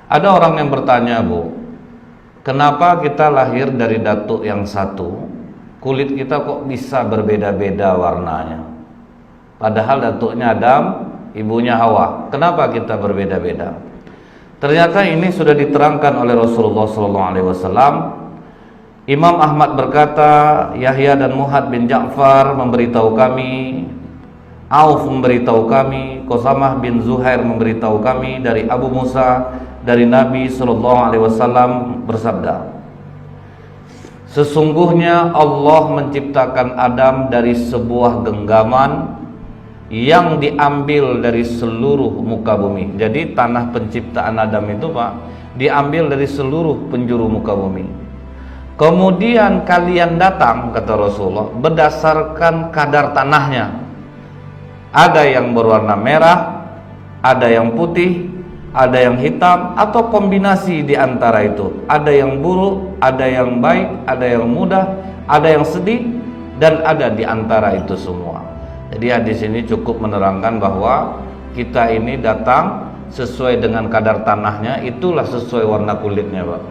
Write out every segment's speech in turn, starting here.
Ada orang yang bertanya, Bu, kenapa kita lahir dari datuk yang satu, kulit kita kok bisa berbeda-beda warnanya? Padahal datuknya Adam, ibunya Hawa. Kenapa kita berbeda-beda? Ternyata ini sudah diterangkan oleh Rasulullah SAW. Imam Ahmad berkata, Yahya dan Muhad bin Ja'far memberitahu kami, Auf memberitahu kami, Qasamah bin Zuhair memberitahu kami dari Abu Musa dari Nabi SAW bersabda, sesungguhnya Allah menciptakan Adam dari sebuah genggaman yang diambil dari seluruh muka bumi. Jadi tanah penciptaan Adam itu, Pak, diambil dari seluruh penjuru muka bumi. Kemudian kalian datang, kata Rasulullah, berdasarkan kadar tanahnya. Ada yang berwarna merah, ada yang putih, ada yang hitam, atau kombinasi di antara itu. Ada yang buruk, ada yang baik, ada yang mudah, ada yang sedih, dan ada di antara itu semua. Jadi hadis ini cukup menerangkan bahwa kita ini datang sesuai dengan kadar tanahnya, itulah sesuai warna kulitnya, Pak.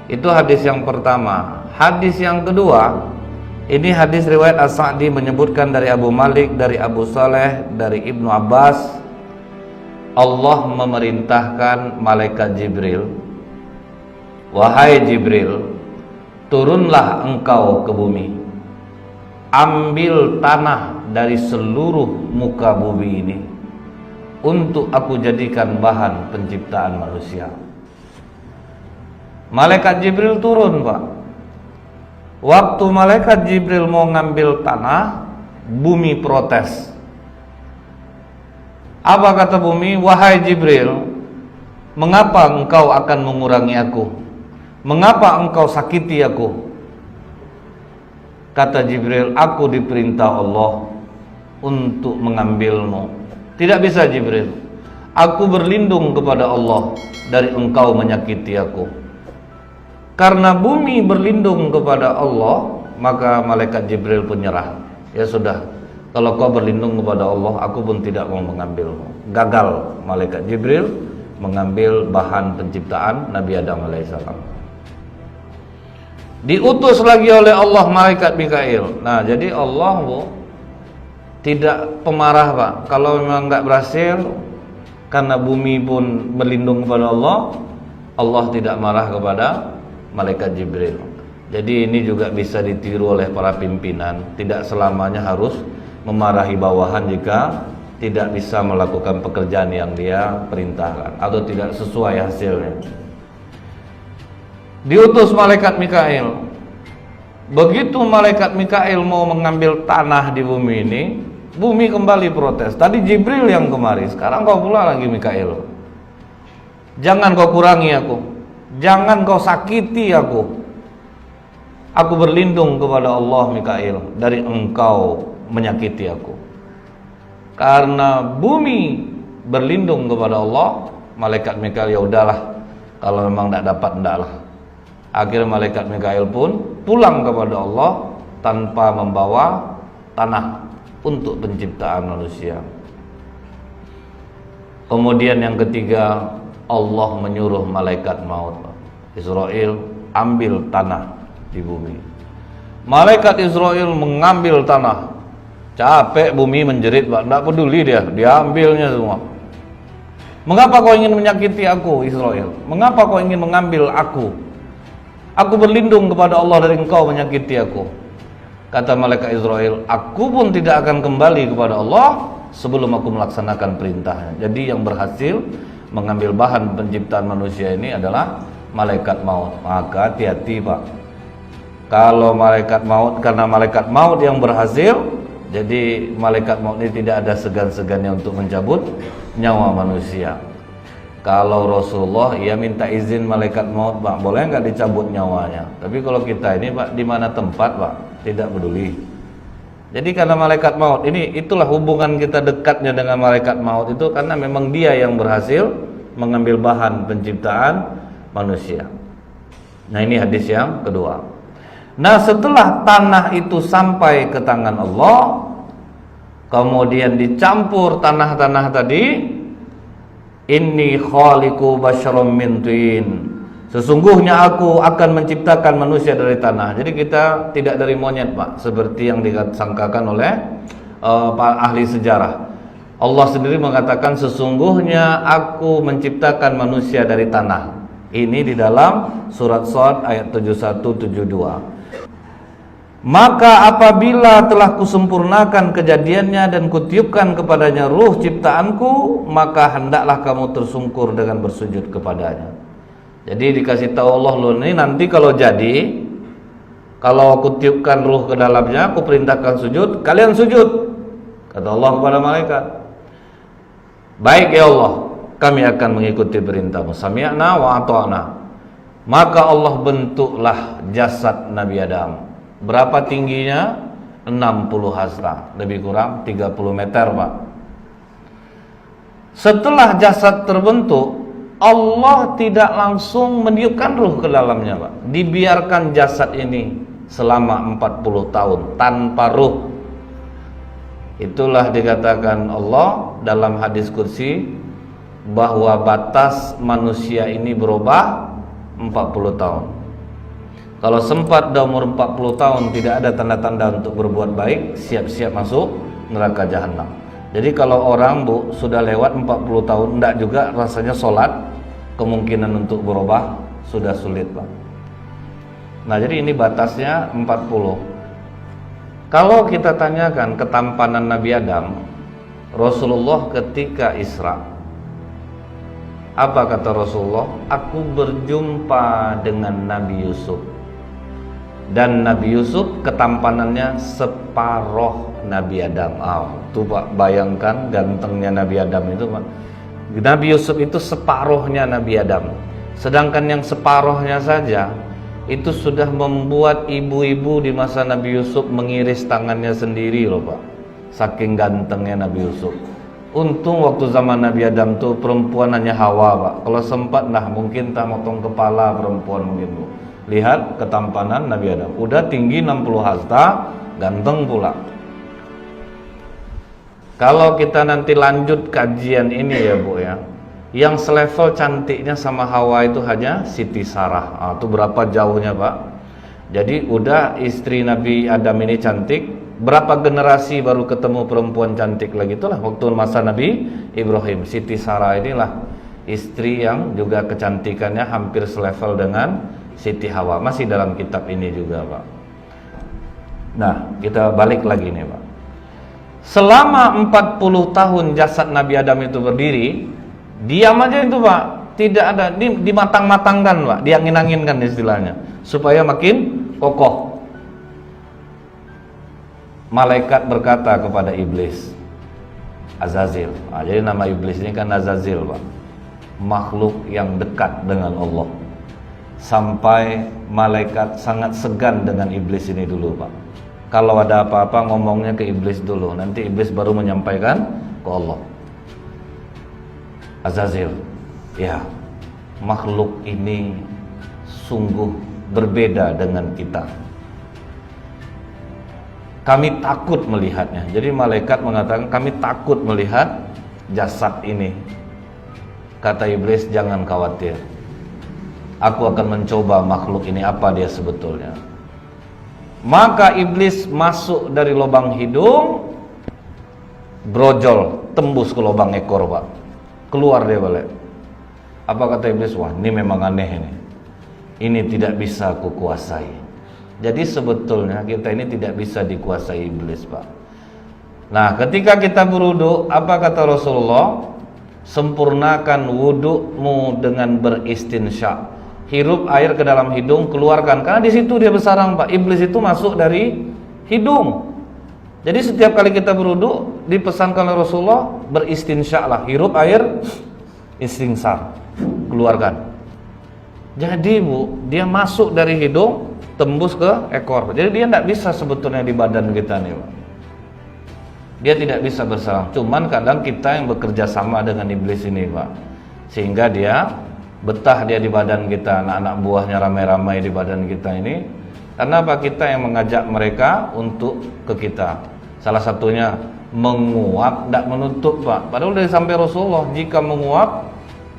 Itu hadis yang pertama. Hadis yang kedua, ini hadis riwayat As-Sa'di menyebutkan dari Abu Malik, dari Abu Saleh, dari Ibnu Abbas, Allah memerintahkan malaikat Jibril, wahai Jibril, turunlah engkau ke bumi, ambil tanah dari seluruh muka bumi ini untuk aku jadikan bahan penciptaan manusia. Malaikat Jibril turun, Pak. Waktu malaikat Jibril mau ngambil tanah, bumi protes. Apa kata bumi? Wahai Jibril, mengapa engkau akan mengurangi aku? Mengapa engkau sakiti aku? Kata Jibril, aku diperintah Allah untuk mengambilmu. Tidak bisa, Jibril. Aku berlindung kepada Allah dari engkau menyakiti aku. Karena bumi berlindung kepada Allah, maka malaikat Jibril pun nyerah. Ya sudah, kalau kau berlindung kepada Allah, aku pun tidak mau mengambilmu. Gagal malaikat Jibril mengambil bahan penciptaan Nabi Adam alaihissalam. Diutus lagi oleh Allah malaikat Mikail. Nah, jadi Allah, Bu, tidak pemarah, Pak. Kalau memang nggak berhasil, karena bumi pun berlindung kepada Allah, Allah tidak marah kepada malaikat Jibril. Jadi ini juga bisa ditiru oleh para pimpinan. Tidak selamanya harus memarahi bawahan jika tidak bisa melakukan pekerjaan yang dia perintahkan atau tidak sesuai hasilnya. Diutus malaikat Mikail. Begitu malaikat Mikail mau mengambil tanah di bumi ini, bumi kembali protes. Tadi Jibril yang kemari, sekarang kau pula lagi Mikail. Jangan kau kurangi aku, jangan kau sakiti aku. Aku berlindung kepada Allah Mikail dari engkau menyakiti aku. Karena bumi berlindung kepada Allah, malaikat Mikail, ya udahlah, kalau memang tidak dapat, tidaklah. Akhirnya malaikat Mikail pun pulang kepada Allah tanpa membawa tanah untuk penciptaan manusia. Kemudian yang ketiga, Allah menyuruh malaikat maut, Israel, ambil tanah di bumi. Malaikat Israel mengambil tanah. Capek bumi menjerit, Pak, tidak peduli dia ambilnya semua. Mengapa kau ingin menyakiti aku, Israel? Mengapa kau ingin mengambil aku? Aku berlindung kepada Allah dari engkau menyakiti aku. Kata malaikat Israel, aku pun tidak akan kembali kepada Allah sebelum aku melaksanakan perintahnya. Jadi yang berhasil mengambil bahan penciptaan manusia ini adalah malaikat maut. Maka hati-hati, Pak. Kalau malaikat maut, karena malaikat maut yang berhasil, jadi malaikat maut ini tidak ada segan-segannya untuk mencabut nyawa manusia. Kalau Rasulullah, ia minta izin malaikat maut, Pak, boleh nggak dicabut nyawanya? Tapi kalau kita ini, Pak, di mana tempat, Pak, tidak peduli. Jadi karena malaikat maut ini, itulah hubungan kita dekatnya dengan malaikat maut itu, karena memang dia yang berhasil mengambil bahan penciptaan manusia. Nah, ini hadis yang kedua. Nah, setelah tanah itu sampai ke tangan Allah, kemudian dicampur tanah-tanah tadi, Inni khaliqu basyaram min tin. Sesungguhnya aku akan menciptakan manusia dari tanah. Jadi kita tidak dari monyet, Pak, seperti yang disangkakan oleh ahli sejarah. Allah sendiri mengatakan sesungguhnya aku menciptakan manusia dari tanah. Ini di dalam surat Shad ayat 71-72. Maka apabila telah kusempurnakan kejadiannya dan kutiupkan kepadanya ruh ciptaanku, maka hendaklah kamu tersungkur dengan bersujud kepadanya. Jadi dikasih tahu Allah, loh ini nanti kalau jadi, kalau aku tiupkan ruh ke dalamnya, aku perintahkan sujud, kalian sujud. Kata Allah kepada malaikat, baik ya Allah, kami akan mengikuti perintahmu. Sami'na wa ata'na. Maka Allah bentuklah jasad Nabi Adam. Berapa tingginya? 60 hasta, lebih kurang 30 meter, Pak. Setelah jasad terbentuk, Allah tidak langsung meniupkan ruh ke dalamnya, Pak. Dibiarkan jasad ini selama 40 tahun tanpa ruh. Itulah dikatakan Allah dalam hadis kursi bahwa batas manusia ini berubah 40 tahun. Kalau sempat di umur 40 tahun tidak ada tanda-tanda untuk berbuat baik, siap-siap masuk neraka jahanam. Jadi kalau orang, Bu, sudah lewat 40 tahun enggak juga rasanya sholat, kemungkinan untuk berubah sudah sulit, Pak. Nah, jadi ini batasnya 40. Kalau kita tanyakan ketampanan Nabi Adam, Rasulullah ketika Isra, apa kata Rasulullah? Aku berjumpa dengan Nabi Yusuf. Dan Nabi Yusuf ketampanannya separuh Nabi Adam. Tuh Pak, bayangkan gantengnya Nabi Adam itu, Pak. Nabi Yusuf itu separuhnya Nabi Adam. Sedangkan yang separuhnya saja itu sudah membuat ibu-ibu di masa Nabi Yusuf mengiris tangannya sendiri loh, Pak. Saking gantengnya Nabi Yusuf. Untung waktu zaman Nabi Adam tuh perempuan hanya Hawa, Pak. Kalau sempat mungkin tak motong kepala perempuan mungkin, Bu. Lihat ketampanan Nabi Adam. Udah tinggi 60 hasta, ganteng pula. Kalau kita nanti lanjut kajian ini ya, Bu ya, yang selevel cantiknya sama Hawa itu hanya Siti Sarah. Itu berapa jauhnya, Pak? Jadi udah istri Nabi Adam ini cantik, berapa generasi baru ketemu perempuan cantik lagi? Itulah waktu masa Nabi Ibrahim. Siti Sarah inilah istri yang juga kecantikannya hampir selevel dengan Siti Hawa. Masih dalam kitab ini juga, Pak. Nah, kita balik lagi nih, Pak. Selama 40 tahun jasad Nabi Adam itu berdiri, diam aja itu, Pak. Tidak ada, dimatang-matangkan, Pak, diangin-anginkan istilahnya, supaya makin kokoh. Malaikat berkata kepada iblis, Azazil. Jadi nama iblis ini kan Azazil, Pak. Makhluk yang dekat dengan Allah. Sampai malaikat sangat segan dengan iblis ini dulu, Pak. Kalau ada apa-apa ngomongnya ke iblis dulu, nanti iblis baru menyampaikan ke Allah. Azazil, ya, makhluk ini sungguh berbeda dengan kita. Kami takut melihatnya. Jadi malaikat mengatakan kami takut melihat jasad ini. Kata iblis, jangan khawatir. Aku akan mencoba makhluk ini apa dia sebetulnya. Maka iblis masuk dari lubang hidung, brojol, tembus ke lubang ekor, Pak. Keluar dia balik. Apa kata iblis? Wah, ini memang aneh ini. Ini tidak bisa aku kuasai. Jadi sebetulnya kita ini tidak bisa dikuasai iblis, Pak. Nah, ketika kita berwudu, apa kata Rasulullah? Sempurnakan wudumu dengan beristinsya. Hirup air ke dalam hidung, keluarkan. Karena di situ dia bersarang, Pak. Iblis itu masuk dari hidung. Jadi setiap kali kita berwudu, dipesankan oleh Rasulullah, beristinsya lah. Hirup air, istinsar, keluarkan. Jadi, Bu, dia masuk dari hidung, tembus ke ekor. Jadi dia tidak bisa sebetulnya di badan kita nih, Pak. Dia tidak bisa bersarang. Cuman kadang kita yang bekerja sama dengan iblis ini, Pak. Sehingga dia betah dia di badan kita, anak-anak buahnya ramai-ramai di badan kita ini. Karena apa? Kita yang mengajak mereka untuk ke kita. Salah satunya menguap, tidak menutup, Pak. Padahal dari sampai Rasulullah, jika menguap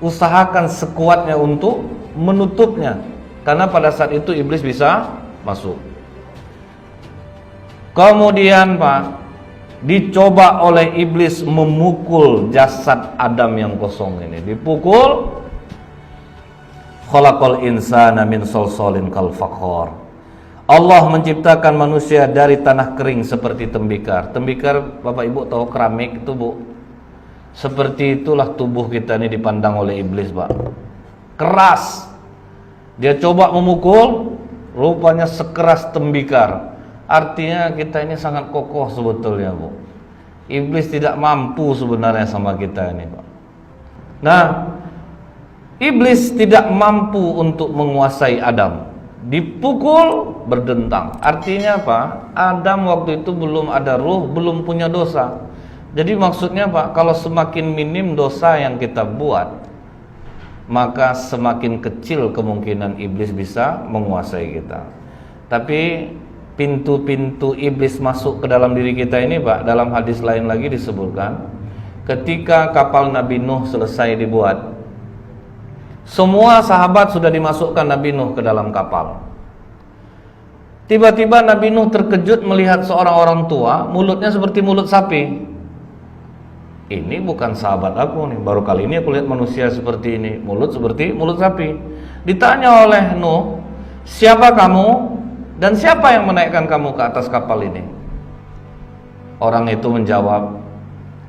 usahakan sekuatnya untuk menutupnya, karena pada saat itu iblis bisa masuk. Kemudian Pak, dicoba oleh iblis memukul jasad Adam yang kosong ini. Dipukul. Khalaqal insana min salsalin kal fakhar. Allah menciptakan manusia dari tanah kering seperti tembikar. Tembikar Bapak Ibu tahu keramik itu, Bu? Seperti itulah tubuh kita ini dipandang oleh iblis, Pak. Keras. Dia coba memukul, rupanya sekeras tembikar. Artinya kita ini sangat kokoh sebetulnya, Bu. Iblis tidak mampu sebenarnya sama kita ini, Pak. Nah, iblis tidak mampu untuk menguasai Adam. Dipukul, berdentang. Artinya apa? Adam waktu itu belum ada ruh, belum punya dosa. Jadi maksudnya Pak, kalau semakin minim dosa yang kita buat, maka semakin kecil kemungkinan iblis bisa menguasai kita. Tapi pintu-pintu iblis masuk ke dalam diri kita ini Pak, dalam hadis lain lagi disebutkan, ketika kapal Nabi Nuh selesai dibuat, semua sahabat sudah dimasukkan Nabi Nuh ke dalam kapal. Tiba-tiba Nabi Nuh terkejut melihat seorang orang tua, mulutnya seperti mulut sapi. Ini bukan sahabat aku nih, baru kali ini aku lihat manusia seperti ini, mulut seperti mulut sapi. Ditanya oleh Nuh, siapa kamu dan siapa yang menaikkan kamu ke atas kapal ini? Orang itu menjawab,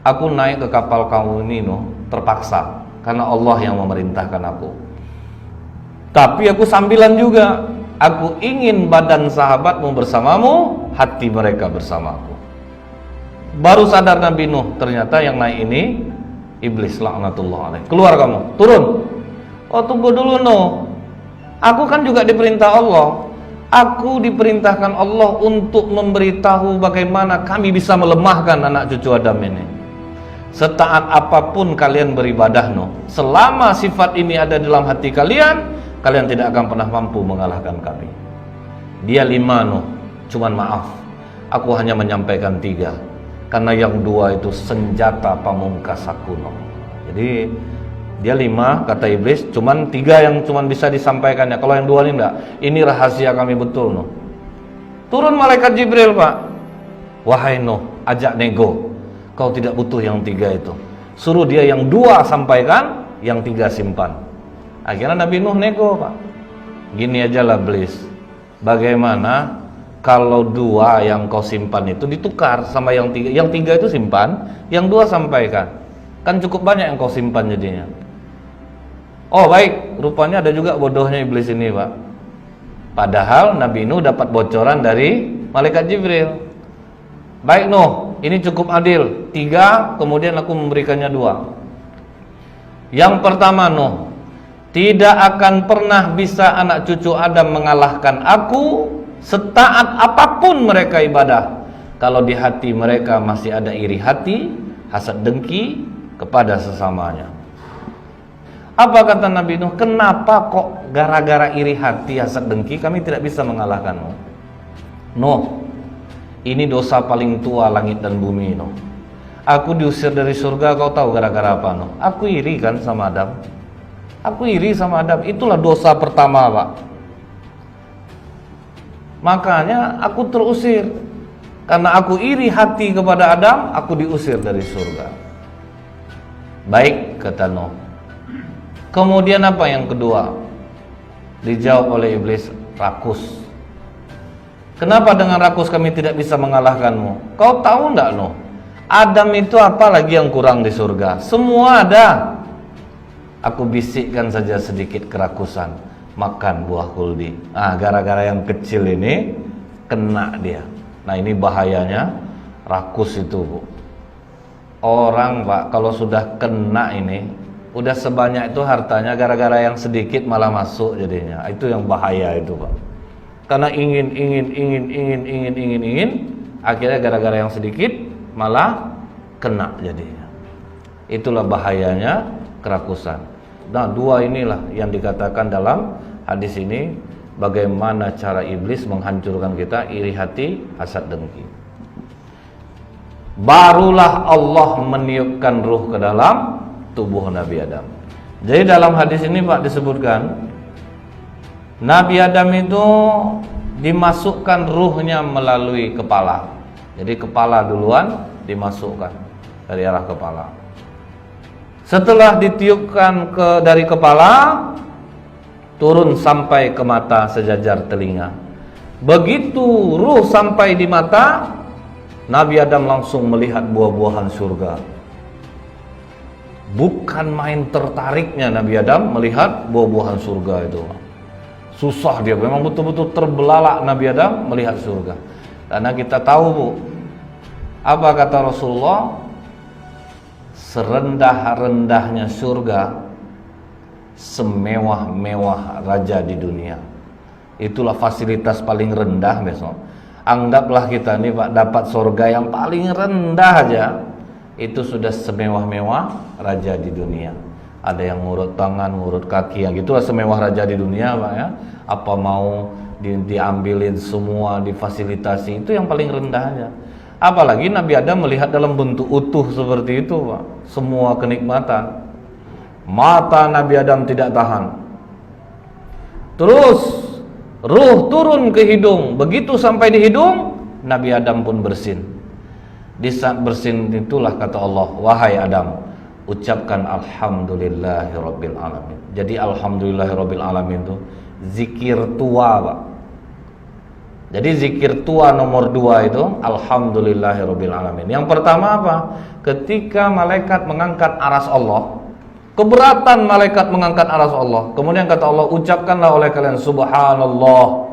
aku naik ke kapal kamu ini Nuh, terpaksa, karena Allah yang memerintahkan aku. Tapi aku sambilan juga, aku ingin badan sahabatmu bersamamu, hati mereka bersamaku. Baru sadar Nabi Nuh, ternyata yang naik ini iblis laknatullah alaih. Keluar kamu, turun. Oh tunggu dulu Nuh, aku kan juga diperintah Allah. Aku diperintahkan Allah untuk memberitahu bagaimana kami bisa melemahkan anak cucu Adam ini. Setaat apapun kalian beribadah Nuh, selama sifat ini ada dalam hati kalian, kalian tidak akan pernah mampu mengalahkan kami. Dia 5 Nuh, cuman maaf, aku hanya menyampaikan 3. Karena yang 2 itu senjata pamungkas aku Nuh. Jadi dia 5 kata iblis, cuman 3 yang cuman bisa disampaikannya. Kalau yang 2 ini enggak, ini rahasia kami betul Nuh. Turun malaikat Jibril Pak. Wahai Nuh, ajak nego. Kau tidak butuh yang 3 itu. Suruh dia yang 2 sampaikan, yang 3 simpan. Akhirnya Nabi Nuh nego Pak. Gini aja lah iblis, bagaimana kalau 2 yang kau simpan itu ditukar sama yang 3? Yang 3 itu simpan, yang 2 sampaikan. Kan cukup banyak yang kau simpan jadinya. Oh baik, rupanya ada juga bodohnya iblis ini Pak. Padahal Nabi Nuh dapat bocoran dari malaikat Jibril. Baik Nuh, ini cukup adil, 3, kemudian aku memberikannya 2. Yang pertama Nuh, tidak akan pernah bisa anak cucu Adam mengalahkan aku setaat apapun mereka ibadah, kalau di hati mereka masih ada iri hati, hasad dengki kepada sesamanya. Apa kata Nabi Nuh? Kenapa kok gara-gara iri hati, hasad dengki kami tidak bisa mengalahkanmu? Nuh, ini dosa paling tua langit dan bumi Nuh. Aku diusir dari surga, kau tahu gara-gara apa Nuh? Aku iri kan sama Adam. Aku iri sama Adam, itulah dosa pertama Pak. Makanya aku terusir. Karena aku iri hati kepada Adam, aku diusir dari surga. Baik, kata Nuh. Kemudian apa yang kedua? Dijawab oleh iblis, rakus. Kenapa dengan rakus kami tidak bisa mengalahkanmu? Kau tahu enggak Nuh? Adam itu apa lagi yang kurang di surga? Semua ada. Aku bisikkan saja sedikit kerakusan. Makan buah kuldi. Gara-gara yang kecil ini kena dia. Nah ini bahayanya rakus itu Bu. Orang Pak kalau sudah kena ini, udah sebanyak itu hartanya, gara-gara yang sedikit malah masuk jadinya. Itu yang bahaya itu Pak. Karena ingin, akhirnya gara-gara yang sedikit malah kena jadinya. Itulah bahayanya kerakusan. Nah 2 inilah yang dikatakan dalam hadis ini, bagaimana cara iblis menghancurkan kita, iri hati, hasad dengki. Barulah Allah meniupkan ruh ke dalam tubuh Nabi Adam. Jadi dalam hadis ini Pak disebutkan Nabi Adam itu dimasukkan ruhnya melalui kepala. Jadi kepala duluan dimasukkan dari arah kepala. Setelah ditiupkan dari kepala, turun sampai ke mata sejajar telinga. Begitu ruh sampai di mata, Nabi Adam langsung melihat buah-buahan surga. Bukan main tertariknya Nabi Adam melihat buah-buahan surga itu. Susah dia, memang betul-betul terbelalak Nabi Adam melihat surga. Karena kita tahu Bu, apa kata Rasulullah? Serendah-rendahnya surga, semewah-mewah raja di dunia. Itulah fasilitas paling rendah besok. Anggaplah kita ini Pak dapat surga yang paling rendah aja, itu sudah semewah-mewah raja di dunia. Ada yang ngurut tangan, ngurut kaki, yang gitulah semewah raja di dunia Pak ya. Apa mau diambilin semua, difasilitasi, itu yang paling rendah aja. Apalagi Nabi Adam melihat dalam bentuk utuh seperti itu Pak, semua kenikmatan. Mata Nabi Adam tidak tahan. Terus ruh turun ke hidung. Begitu sampai di hidung, Nabi Adam pun bersin. Di saat bersin itulah kata Allah, wahai Adam, ucapkan alhamdulillahirabbil alamin. Jadi alhamdulillahirabbil alamin itu zikir tua Pak. Jadi zikir tua nomor 2 itu alhamdulillahirabbil alamin. Yang pertama apa? Ketika malaikat mengangkat aras Allah, keberatan malaikat mengangkat aras Allah. Kemudian kata Allah, ucapkanlah oleh kalian subhanallah.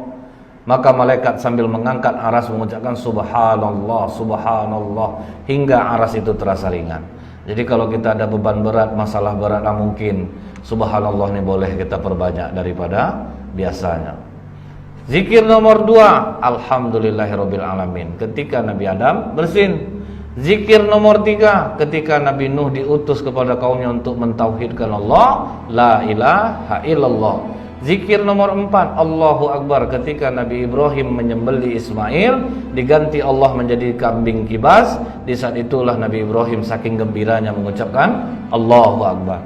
Maka malaikat sambil mengangkat aras mengucapkan subhanallah, subhanallah, hingga aras itu terasa ringan. Jadi kalau kita ada beban berat, masalah berat, mungkin subhanallah ini boleh kita perbanyak daripada biasanya. Zikir nomor 2 alhamdulillahirabbil alamin ketika Nabi Adam bersin. Zikir nomor 3 ketika Nabi Nuh diutus kepada kaumnya untuk mentauhidkan Allah, la ilaha illallah. Zikir nomor 4 Allahu Akbar ketika Nabi Ibrahim menyembelih Ismail, diganti Allah menjadi kambing kibas. Di saat itulah Nabi Ibrahim saking gembiranya mengucapkan Allahu Akbar.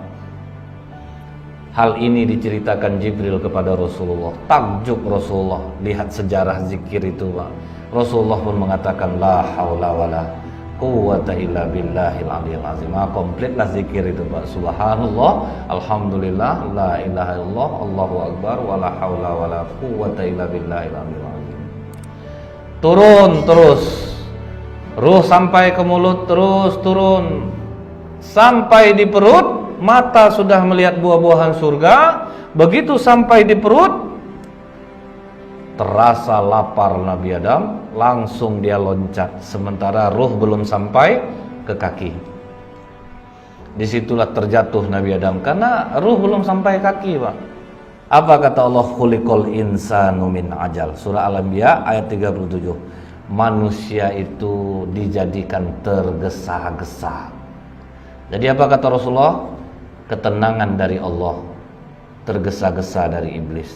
Hal ini diceritakan Jibril kepada Rasulullah. Takjub Rasulullah lihat sejarah zikir itu Pak. Rasulullah pun mengatakan la haula wala quwwata illa billahil aliyil azim. Kompletlah zikir itu Pak. Subhanallah, alhamdulillah, la ilaha illallah, Allahu akbar, wala haula wala quwwata illa billahil aliyil azim. Turun terus. Ruh sampai ke mulut, terus turun sampai di perut. Mata sudah melihat buah-buahan surga. Begitu sampai di perut, terasa lapar Nabi Adam, langsung dia loncat. Sementara ruh belum sampai ke kaki. Disitulah terjatuh Nabi Adam, karena ruh belum sampai kaki Pak. Apa kata Allah? Khuliqal insanu min ajal. Surah Al-Anbiya ayat 37. Manusia itu dijadikan tergesa-gesa. Jadi apa kata Rasulullah? Ketenangan dari Allah, tergesa-gesa dari iblis.